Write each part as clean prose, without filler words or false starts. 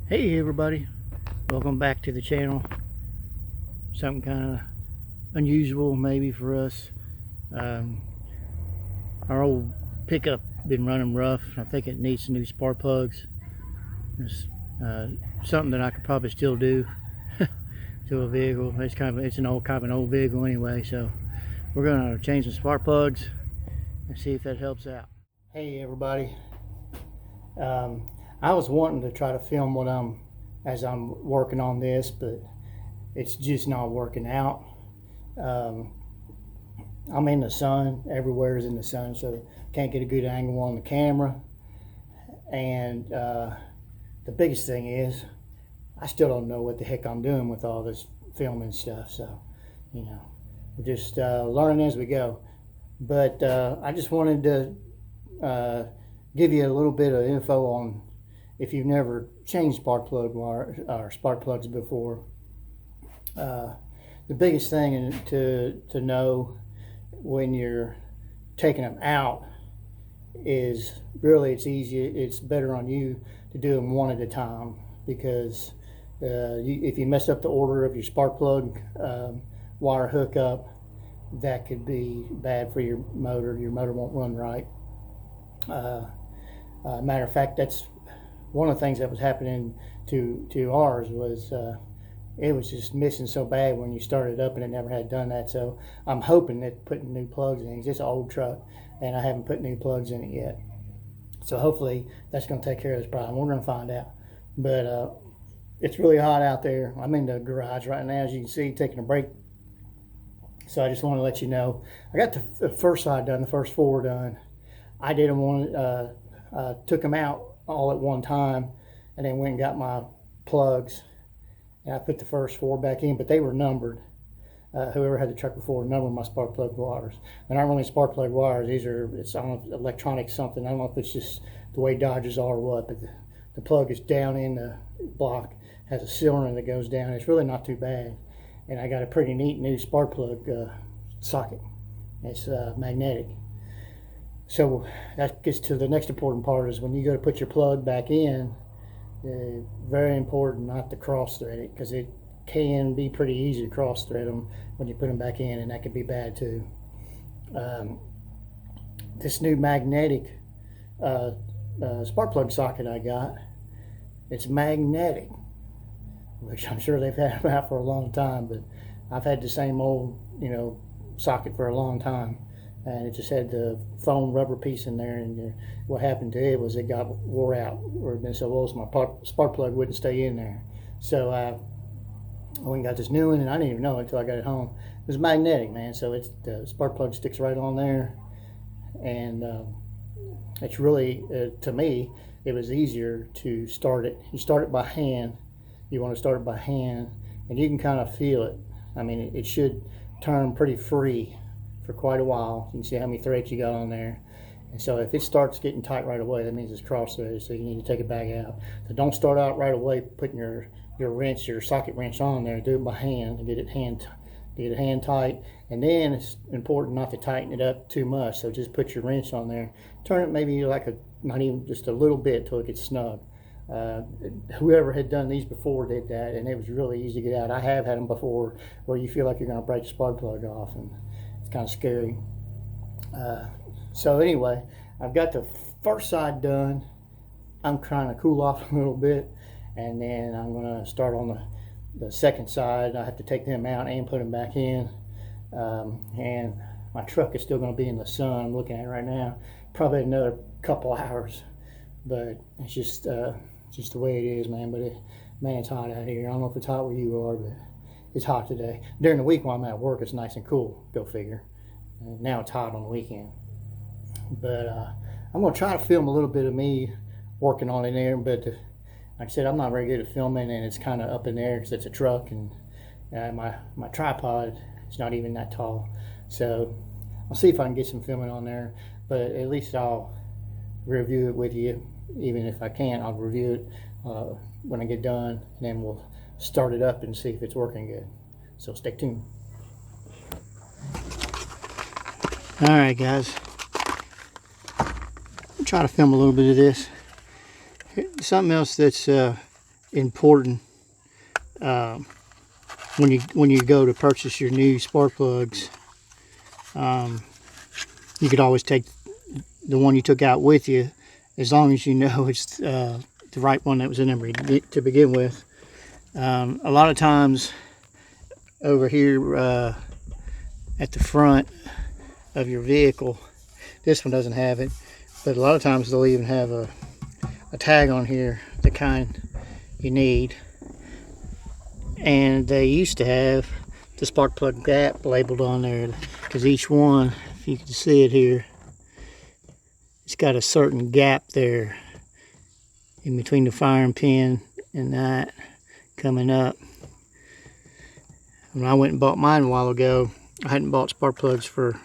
Hey everybody, welcome back to the channel. Something kind of unusual maybe for us. Our old pickup been running rough. I think it needs some new spark plugs. It's something that I could probably still do to a vehicle. It's an old vehicle anyway, so we're gonna change some spark plugs and see if that helps out. Hey everybody, I was wanting to try to film as I'm working on this, but it's just not working out. I'm in the sun, everywhere is in the sun, so can't get a good angle on the camera. And the biggest thing is, I still don't know what the heck I'm doing with all this filming stuff. So, you know, we're just learning as we go. But I just wanted to give you a little bit of info on, if you've never changed spark plug wire or spark plugs before. The biggest thing to know when you're taking them out is really it's better on you to do them one at a time, because if you mess up the order of your spark plug wire hookup, that could be bad for your motor. Your motor won't run right. Matter of fact, that's one of the things that was happening to ours. Was it was just missing so bad when you started up, and it never had done that. So I'm hoping that putting new plugs in, it's an old truck and I haven't put new plugs in it yet, so hopefully that's going to take care of this problem. We're going to find out. But it's really hot out there. I'm in the garage right now, as you can see, taking a break. So I just want to let you know, I got the first side done, the first four done. I did them took them out all at one time, and then went and got my plugs, and I put the first four back in, but they were numbered. Whoever had the truck before numbered my spark plug wires. They're not really spark plug wires. These are, I don't know, if electronic something. I don't know if it's just the way Dodges are or what, but the plug is down in the block, has a cylinder that goes down. It's really not too bad. And I got a pretty neat new spark plug socket. It's magnetic. So that gets to the next important part, is when you go to put your plug back in, very important not to cross thread it, because it can be pretty easy to cross thread them when you put them back in, and that could be bad too. This new magnetic spark plug socket I got, it's magnetic, which I'm sure they've had them out for a long time, but I've had the same old, socket for a long time. And it just had the foam rubber piece in there, and what happened to it was it got wore out, or it had been so old, so my spark plug wouldn't stay in there. So I went and got this new one, and I didn't even know it until I got it home. It was magnetic, man, so the spark plug sticks right on there, and it's really, to me, it was easier to start it. You start it by hand. You want to start it by hand, and you can kind of feel it. I mean, it should turn pretty free for quite a while. You can see how many threads you got on there. And so if it starts getting tight right away, that means it's cross threaded, so you need to take it back out. So don't start out right away putting your wrench, your socket wrench on there. Do it by hand and get it hand tight. And then it's important not to tighten it up too much. So just put your wrench on there. Turn it maybe not even just a little bit till it gets snug. Whoever had done these before did that, and it was really easy to get out. I have had them before where you feel like you're going to break the spark plug off, and it's kind of scary. So anyway, I've got the first side done. I'm trying to cool off a little bit, and then I'm going to start on the second side. I have to take them out and put them back in. And my truck is still going to be in the sun. I'm looking at it right now. Probably another couple hours, but it's just the way it is, man. But man, it's hot out here. I don't know if it's hot where you are, but it's hot today. During the week while I'm at work, it's nice and cool. Go figure. And now it's hot on the weekend. But I'm going to try to film a little bit of me working on it there. But like I said, I'm not very good at filming, and it's kind of up in the air because it's a truck, and my tripod is not even that tall. So I'll see if I can get some filming on there. But at least I'll review it with you. Even if I can't, I'll review it when I get done, and then we'll start it up and see if it's working good. So stay tuned. All right, guys. I'm trying to film a little bit of this. Something else that's important when you go to purchase your new spark plugs. You could always take the one you took out with you, as long as you know it's the right one that was in there to begin with. A lot of times over here at the front of your vehicle, this one doesn't have it, but a lot of times they'll even have a tag on here, the kind you need. And they used to have the spark plug gap labeled on there, because each one, if you can see it here, it's got a certain gap there in between the firing pin and that coming up. When I went and bought mine a while ago, I hadn't bought spark plugs for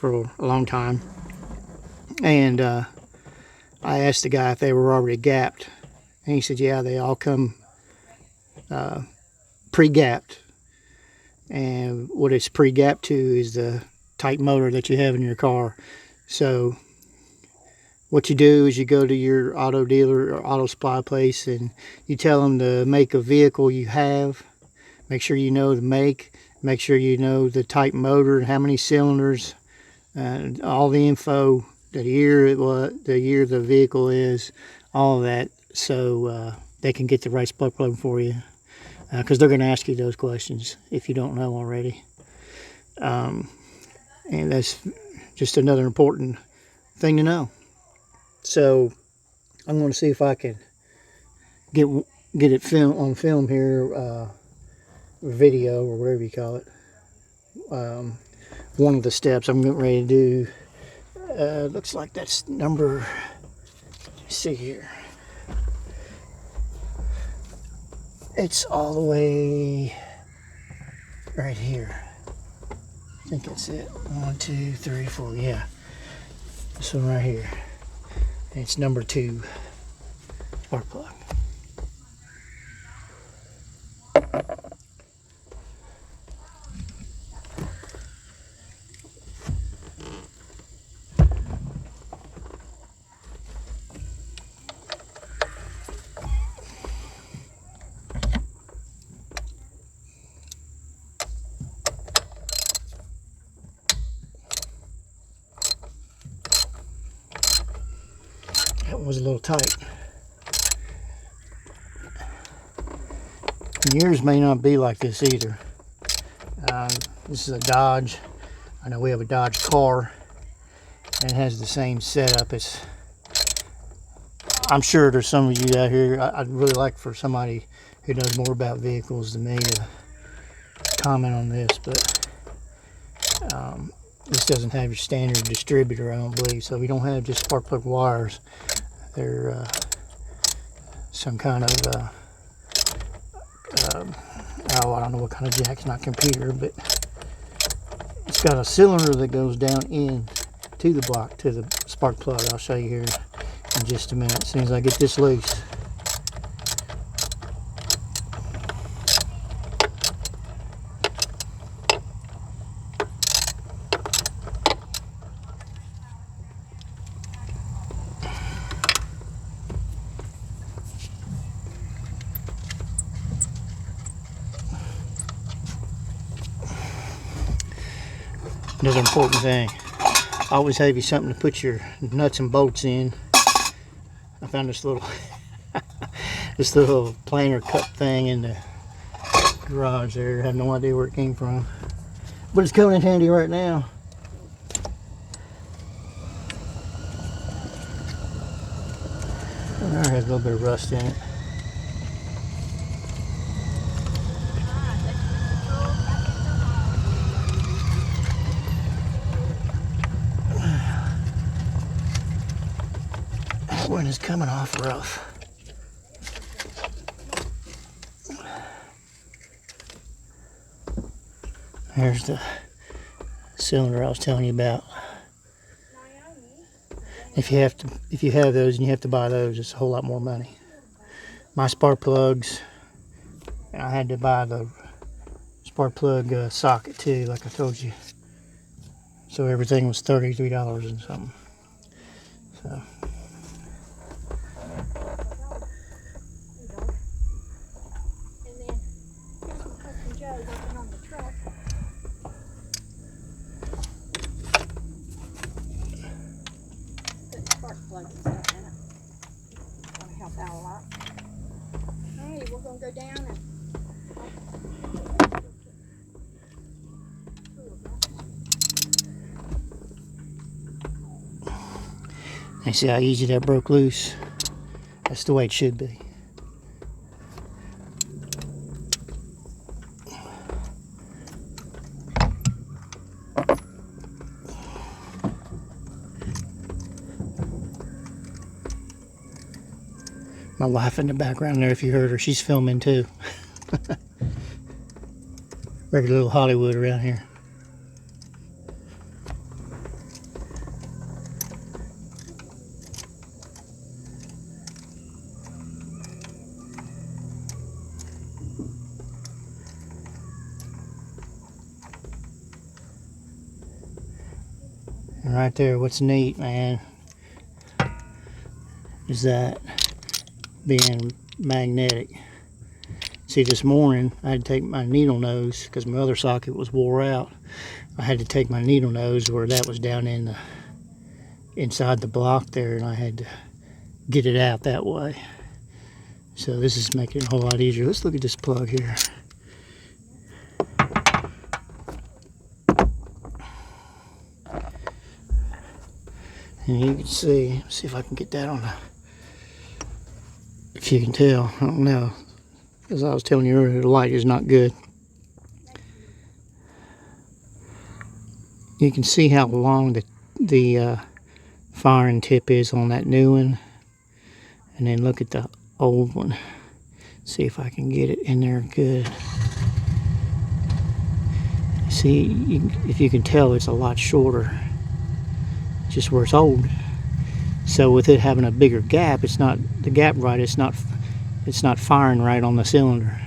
a long time, and I asked the guy if they were already gapped, and he said, yeah, they all come pre-gapped. And what it's pre-gapped to is the type motor that you have in your car. So what you do is you go to your auto dealer or auto supply place and you tell them the make of vehicle you have. Make sure you know the make, make sure you know the type motor, how many cylinders, all the info, the year the vehicle is, all of that, so they can get the right spark plug for you, because they're going to ask you those questions if you don't know already. And that's just another important thing to know. So I'm going to see if I can get it on film here, video or whatever you call it. One of the steps I'm getting ready to do, looks like that's number, let's see here, it's all the way right here. I think that's it. 1, 2, 3, 4, yeah, this one right here. It's number 2 spark plug. That one was a little tight. Yours may not be like this either. This is a Dodge. I know we have a Dodge car, and it has the same setup. I'm sure there's some of you out here, I'd really like for somebody who knows more about vehicles than me to comment on this, but this doesn't have your standard distributor, I don't believe. So we don't have just spark plug wires. They're some kind of I don't know what kind of jack. It's not computer, but it's got a cylinder that goes down in to the block, to the spark plug. I'll show you here in just a minute, as soon as I get this loose. Another important thing, always have you something to put your nuts and bolts in. I found this little this little planer cup thing in the garage there. I have no idea where it came from, but it's coming in handy right now. There has a little bit of rust in it. That one is coming off rough. There's the cylinder I was telling you about. If you have those and you have to buy those, it's a whole lot more money. My spark plugs, I had to buy the spark plug socket too, like I told you. So everything was $33 and something. So sound a lot. Hey, we're gonna go down and you see how easy that broke loose? That's the way it should be. My wife in the background there, if you heard her, she's filming too. Regular little Hollywood around here. And right there, what's neat, man, is that being magnetic. See, this morning I had to take my needle nose because my other socket was wore out. I had to take my needle nose where that was down in the inside the block there, and I had to get it out that way. So this is making it a whole lot easier. Let's look at this plug here. And you can see if I can get that on the, if you can tell, I don't know, as I was telling you earlier, the light is not good. You can see how long the firing tip is on that new one, and then look at the old one. See if I can get it in there good. See, if you can tell, it's a lot shorter, just where it's old. So with it having a bigger gap, it's not the gap right. It's not firing right on the cylinder,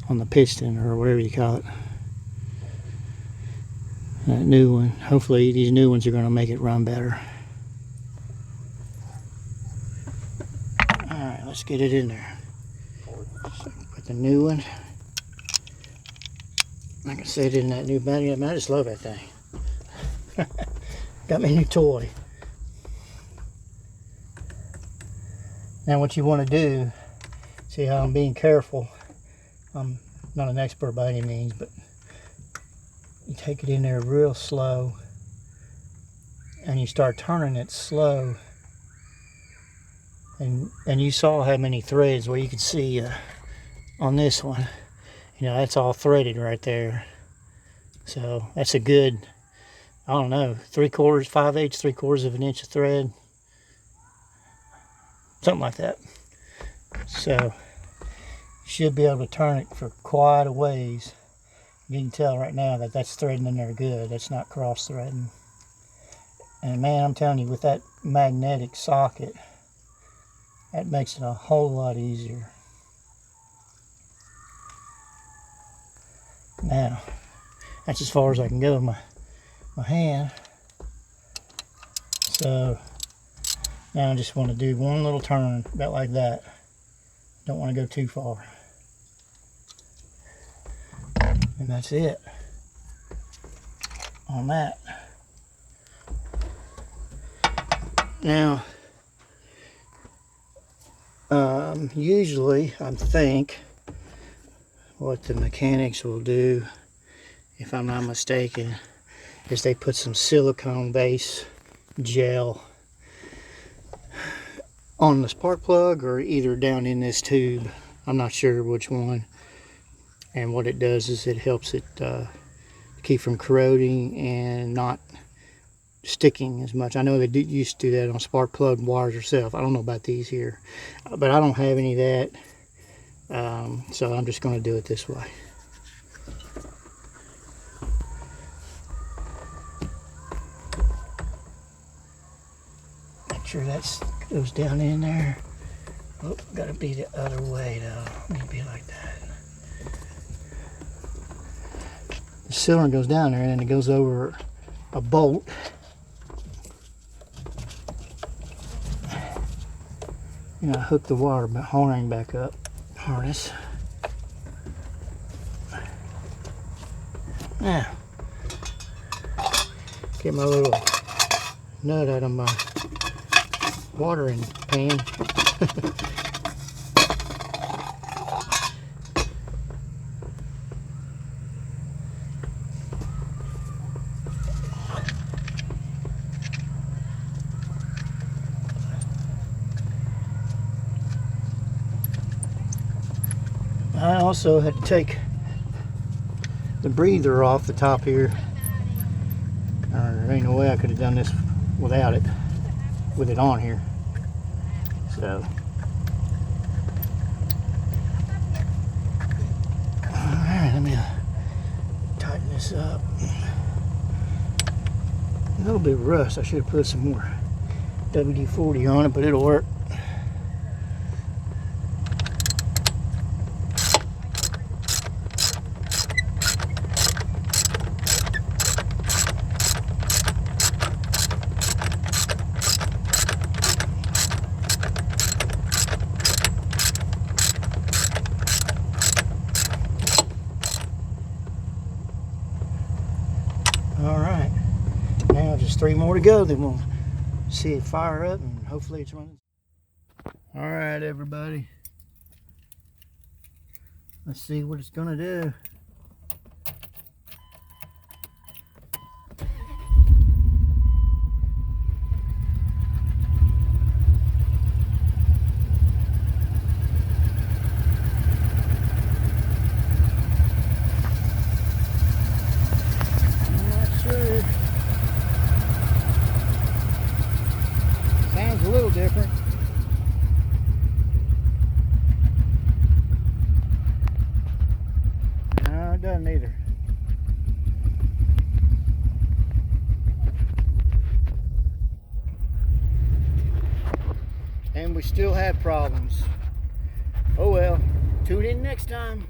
on the piston, or whatever you call it. That new one. Hopefully these new ones are going to make it run better. All right, let's get it in there. So put the new one. Like I said, in that new battery, I mean, I just love that thing. Got me a new toy. Now what you want to do, see how I'm being careful. I'm not an expert by any means, but you take it in there real slow and you start turning it slow. And you saw how many threads, where you could see on this one, you know, that's all threaded right there. So that's a good, I don't know, 3/4, 5/8, 3/4 of an inch of thread. Something like that. So you should be able to turn it for quite a ways. You can tell right now that that's threading in there good. That's not cross threading. And man, I'm telling you, with that magnetic socket, that makes it a whole lot easier. Now, that's as far as I can go with my hand. So now I just want to do one little turn, about like that. Don't want to go too far. And that's it on that. Now, usually I think what the mechanics will do, if I'm not mistaken, is they put some silicone base gel on the spark plug, or either down in this tube. I'm not sure which one. And what it does is it helps it keep from corroding and not sticking as much. I know they used to do that on spark plug wires yourself. I don't know about these here, but I don't have any of that. So I'm just going to do it this way. Make sure that goes down in there. Oh, gotta be the other way though. Need to be like that. The cylinder goes down there and then it goes over a bolt. You know, hook the water horn back up, harness. Now, get my little nut out of my watering pan. I also had to take the breather off the top here. There ain't no way I could have done this without it, with it on here. So, alright, let me tighten this up. A little bit of rust. I should have put some more WD-40 on it, but it'll work. Alright, now just 3 more to go, then we'll see it fire up and hopefully it's running. Alright everybody, let's see what it's gonna do. Sounds a little different. No, it doesn't either. And we still have problems. Oh well, tune in next time.